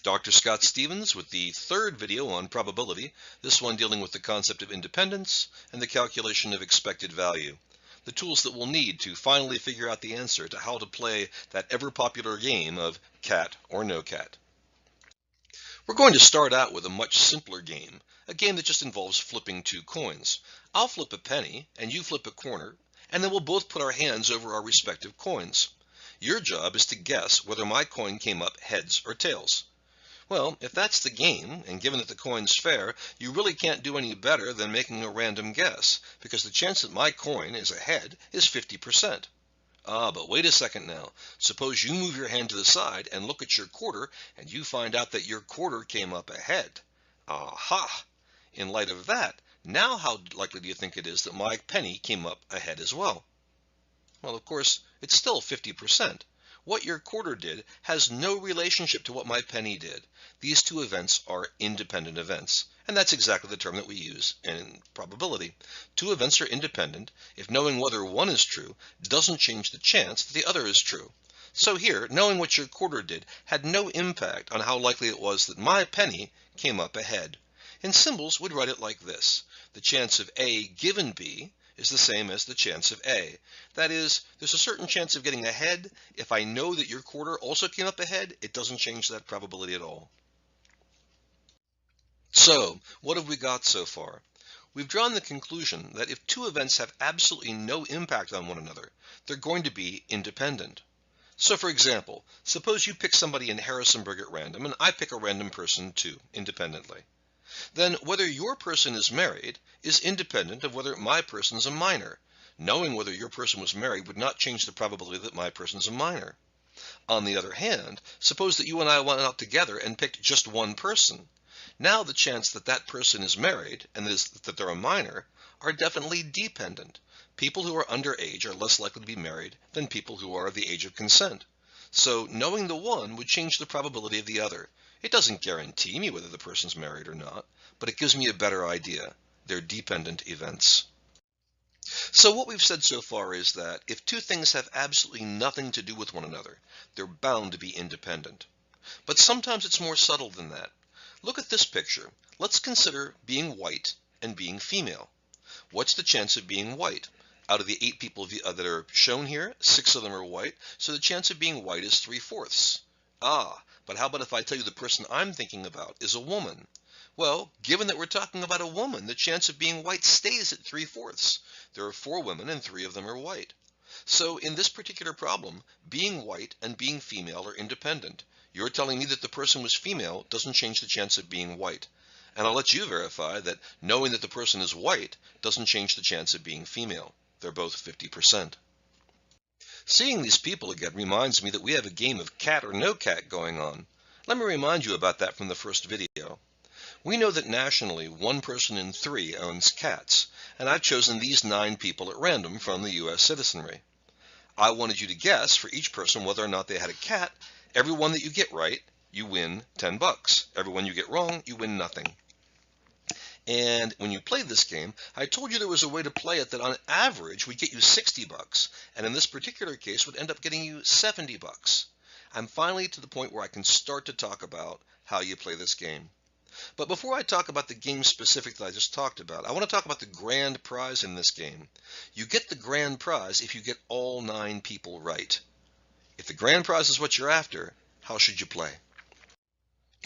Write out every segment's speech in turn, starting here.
Dr. Scott Stevens with the third video on probability, this one dealing with the concept of independence and the calculation of expected value, the tools that we'll need to finally figure out the answer to how to play that ever-popular game of cat or no cat. We're going to start out with a much simpler game, a game that just involves flipping two coins. I'll flip a penny and you flip a corner, and then we'll both put our hands over our respective coins. Your job is to guess whether my coin came up heads or tails. Well, if that's the game, and given that the coin's fair, you really can't do any better than making a random guess, because the chance that my coin is a head is 50%. But wait a second now. Suppose you move your hand to the side and look at your quarter, and you find out that your quarter came up a head. Aha! In light of that, now how likely do you think it is that my penny came up a head as well? Well, of course, it's still 50%. What your quarter did has no relationship to what my penny did. These two events are independent events, and that's exactly the term that we use in probability. Two events are independent if knowing whether one is true doesn't change the chance that the other is true. So here, knowing what your quarter did had no impact on how likely it was that my penny came up a head. In symbols, we'd write it like this. The chance of A given B is the same as the chance of A. That is, there's a certain chance of getting ahead. If I know that your quarter also came up ahead, it doesn't change that probability at all. So, what have we got so far? We've drawn the conclusion that if two events have absolutely no impact on one another, they're going to be independent. So for example, suppose you pick somebody in Harrisonburg at random, and I pick a random person too, independently. Then whether your person is married is independent of whether my person is a minor. Knowing whether your person was married would not change the probability that my person is a minor. On the other hand, suppose that you and I went out together and picked just one person. Now the chance that that person is married and that they're a minor are definitely dependent. People who are underage are less likely to be married than people who are of the age of consent. So knowing the one would change the probability of the other. It doesn't guarantee me whether the person's married or not, but it gives me a better idea. They're dependent events. So what we've said so far is that if two things have absolutely nothing to do with one another, they're bound to be independent. But sometimes it's more subtle than that. Look at this picture. Let's consider being white and being female. What's the chance of being white? Out of the 8 people that are shown here, 6 of them are white, so the chance of being white is 3/4. But how about if I tell you the person I'm thinking about is a woman? Well, given that we're talking about a woman, the chance of being white stays at 3/4. There are 4 women and 3 of them are white. So in this particular problem, being white and being female are independent. You're telling me that the person was female doesn't change the chance of being white. And I'll let you verify that knowing that the person is white doesn't change the chance of being female. They're both 50%. Seeing these people again reminds me that we have a game of cat or no cat going on. Let me remind you about that from the first video. We know that nationally 1 person in 3 owns cats, and I've chosen these 9 people at random from the U.S. citizenry. I wanted you to guess for each person whether or not they had a cat. Every one that you get right, you win $10. Every one you get wrong, you win nothing. And when you played this game, I told you there was a way to play it that on average would get you $60, and in this particular case would end up getting you $70. I'm finally to the point where I can start to talk about how you play this game. But before I talk about the game specific that I just talked about, I want to talk about the grand prize in this game. You get the grand prize if you get all 9 people right. If the grand prize is what you're after, how should you play?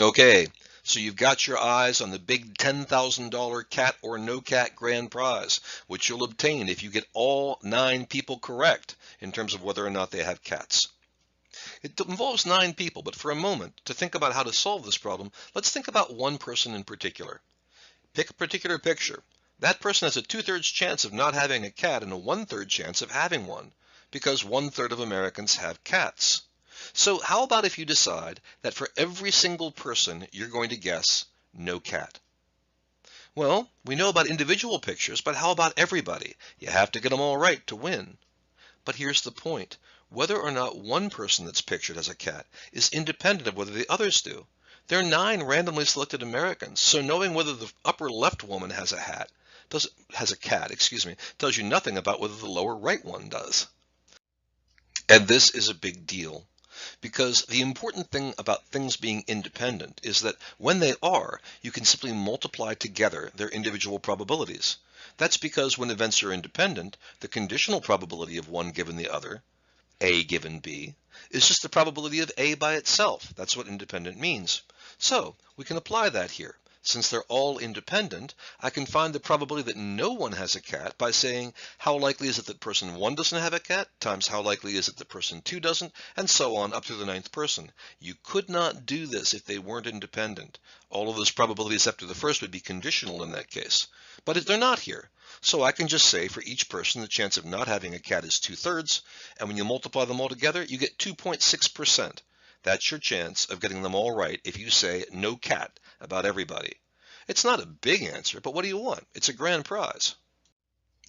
Okay. So you've got your eyes on the big $10,000 cat or no cat grand prize, which you'll obtain if you get all 9 people correct in terms of whether or not they have cats. It involves 9 people, but for a moment, to think about how to solve this problem, let's think about one person in particular. Pick a particular picture. That person has a 2/3 chance of not having a cat and a 1/3 chance of having one, because 1/3 of Americans have cats. So how about if you decide that for every single person you're going to guess no cat? Well, we know about individual pictures, but how about everybody? You have to get them all right to win. But here's the point. Whether or not one person that's pictured as a cat is independent of whether the others do. There are 9 randomly selected Americans, so knowing whether the upper left woman has a cat tells you nothing about whether the lower right one does. And this is a big deal. because the important thing about things being independent is that when they are, you can simply multiply together their individual probabilities. That's because when events are independent, the conditional probability of one given the other, A given B, is just the probability of A by itself. That's what independent means. So we can apply that here. Since they're all independent, I can find the probability that no one has a cat by saying how likely is it that person 1 doesn't have a cat times how likely is it that person 2 doesn't, and so on up to the 9th person. You could not do this if they weren't independent. All of those probabilities after the first would be conditional in that case. But they're not here. So I can just say for each person the chance of not having a cat is 2/3, and when you multiply them all together, you get 2.6%. That's your chance of getting them all right if you say no cat about everybody. It's not a big answer, but what do you want? It's a grand prize.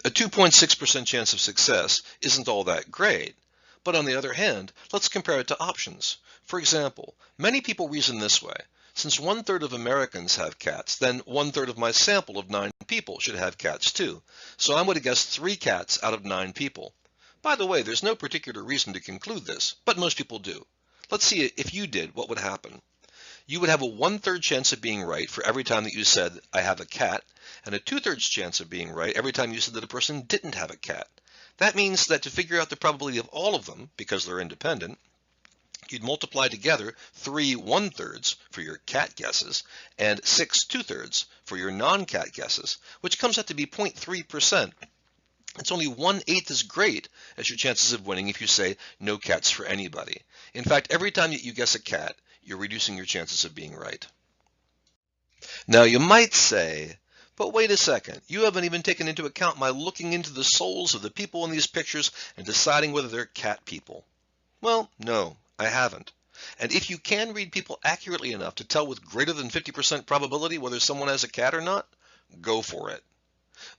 A 2.6% chance of success isn't all that great, but on the other hand, let's compare it to options. For example, many people reason this way. Since 1/3 of Americans have cats, then 1/3 of my sample of 9 people should have cats too. So I'm going to guess 3 cats out of 9 people. By the way, there's no particular reason to conclude this, but most people do. Let's see if you did, what would happen. You would have a 1/3 chance of being right for every time that you said, I have a cat, and a 2/3 chance of being right every time you said that a person didn't have a cat. That means that to figure out the probability of all of them, because they're independent, you'd multiply together 3 1/3 for your cat guesses and 6 2/3 for your non-cat guesses, which comes out to be 0.3%. It's only 1/8 as great as your chances of winning if you say no cats for anybody. In fact, every time that you guess a cat, you're reducing your chances of being right. Now you might say, but wait a second, you haven't even taken into account my looking into the souls of the people in these pictures and deciding whether they're cat people. Well, no, I haven't. And if you can read people accurately enough to tell with greater than 50% probability whether someone has a cat or not, go for it.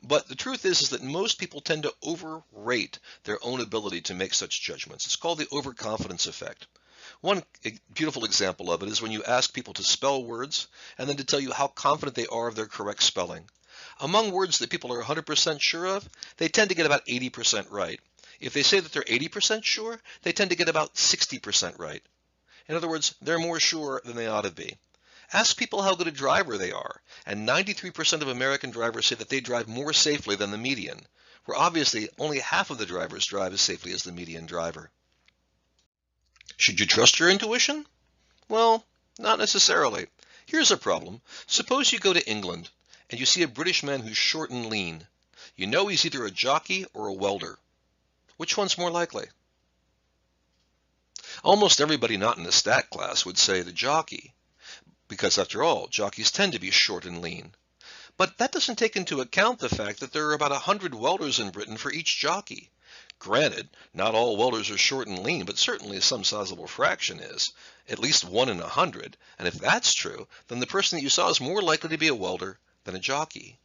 But the truth is that most people tend to overrate their own ability to make such judgments. It's called the overconfidence effect. One beautiful example of it is when you ask people to spell words and then to tell you how confident they are of their correct spelling. Among words that people are 100% sure of, they tend to get about 80% right. If they say that they're 80% sure, they tend to get about 60% right. In other words, they're more sure than they ought to be. Ask people how good a driver they are, and 93% of American drivers say that they drive more safely than the median, where obviously only half of the drivers drive as safely as the median driver. Should you trust your intuition? Well, not necessarily. Here's a problem. Suppose you go to England and you see a British man who's short and lean. You know he's either a jockey or a welder. Which one's more likely? Almost everybody not in the stat class would say the jockey, because after all, jockeys tend to be short and lean. But that doesn't take into account the fact that there are about 100 welders in Britain for each jockey. Granted, not all welders are short and lean, but certainly some sizable fraction is, at least 1 in 100, and if that's true, then the person that you saw is more likely to be a welder than a jockey.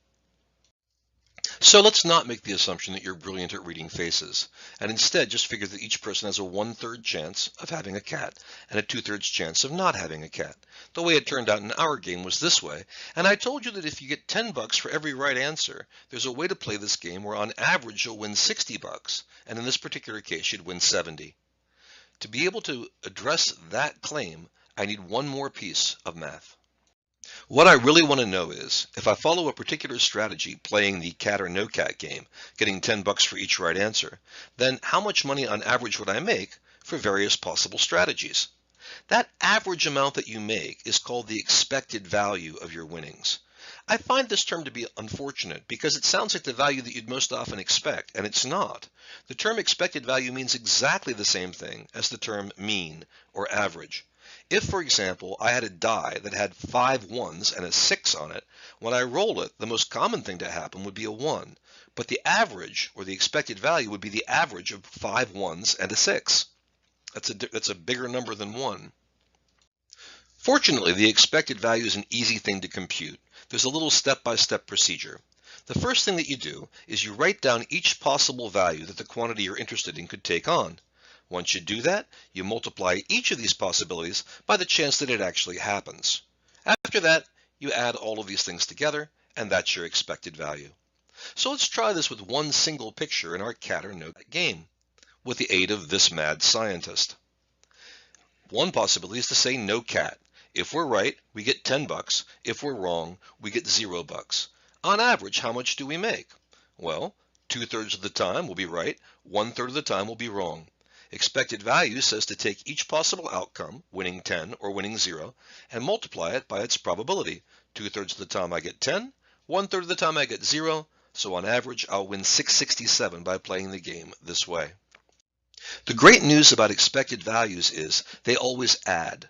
So let's not make the assumption that you're brilliant at reading faces, and instead just figure that each person has a 1/3 chance of having a cat and a 2/3 chance of not having a cat. The way it turned out in our game was this way, and I told you that if you get $10 for every right answer, there's a way to play this game where on average you'll win $60, and in this particular case you'd win 70. To be able to address that claim, I need one more piece of math. What I really want to know is, if I follow a particular strategy, playing the cat or no cat game, getting $10 for each right answer, then how much money on average would I make for various possible strategies? That average amount that you make is called the expected value of your winnings. I find this term to be unfortunate because it sounds like the value that you'd most often expect, and it's not. The term expected value means exactly the same thing as the term mean or average. If, for example, I had a die that had 5 1s and a 6 on it, when I roll it, the most common thing to happen would be a 1. But the average, or the expected value, would be the average of 5 1s and a 6. That's a bigger number than 1. Fortunately, the expected value is an easy thing to compute. There's a little step-by-step procedure. The first thing that you do is you write down each possible value that the quantity you're interested in could take on. Once you do that, you multiply each of these possibilities by the chance that it actually happens. After that, you add all of these things together, and that's your expected value. So let's try this with one single picture in our cat or no cat game, with the aid of this mad scientist. One possibility is to say no cat. If we're right, we get $10. If we're wrong, we get $0. On average, how much do we make? Well, 2/3 of the time we'll be right, 1/3 of the time we'll be wrong. Expected value says to take each possible outcome, winning 10 or winning 0, and multiply it by its probability. 2/3 of the time I get 10, 1/3 of the time I get 0, so on average I'll win 667 by playing the game this way. The great news about expected values is they always add.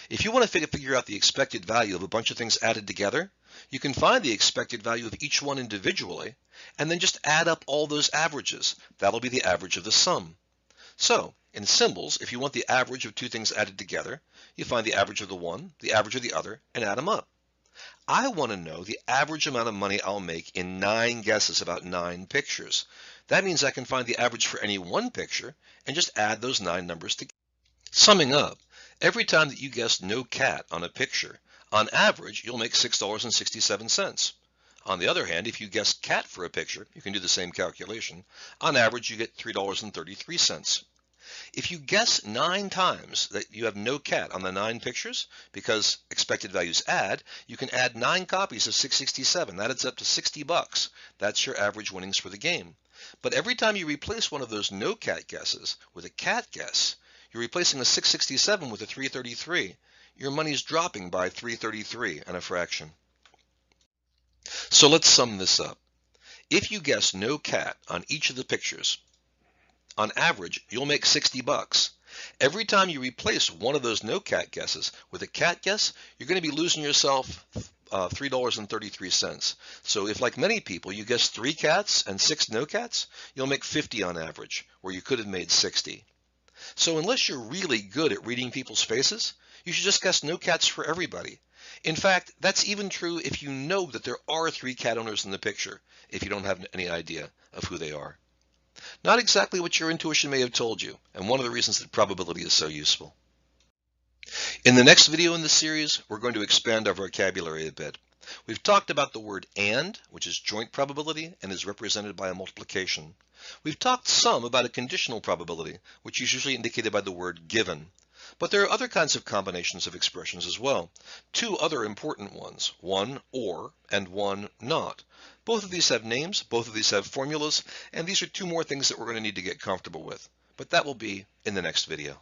If you want to figure out the expected value of a bunch of things added together, you can find the expected value of each one individually, and then just add up all those averages. That'll be the average of the sum. So, in symbols, if you want the average of two things added together, you find the average of the one, the average of the other, and add them up. I want to know the average amount of money I'll make in 9 guesses about 9 pictures. That means I can find the average for any one picture and just add those 9 numbers together. Summing up, every time that you guess no cat on a picture, on average, you'll make $6.67. On the other hand, if you guess cat for a picture, you can do the same calculation. On average, you get $3.33. If you guess 9 times that you have no cat on the 9 pictures, because expected values add, you can add 9 copies of 667. That adds up to $60. That's your average winnings for the game. But every time you replace one of those no cat guesses with a cat guess, you're replacing a 667 with a 333. Your money's dropping by 333 and a fraction. So let's sum this up. If you guess no cat on each of the pictures, on average, you'll make $60. Every time you replace one of those no cat guesses with a cat guess, you're going to be losing yourself $3.33. So if, like many people, you guess 3 cats and 6 no cats, you'll make 50 on average, where you could have made 60. So unless you're really good at reading people's faces, you should just guess no cats for everybody. In fact, that's even true if you know that there are 3 cat owners in the picture, if you don't have any idea of who they are. Not exactly what your intuition may have told you, and one of the reasons that probability is so useful. In the next video in the series, we're going to expand our vocabulary a bit. We've talked about the word and, which is joint probability and is represented by a multiplication. We've talked some about a conditional probability, which is usually indicated by the word given. But there are other kinds of combinations of expressions as well. 2 other important ones, one or and one not. Both of these have names, both of these have formulas, and these are 2 more things that we're going to need to get comfortable with. But that will be in the next video.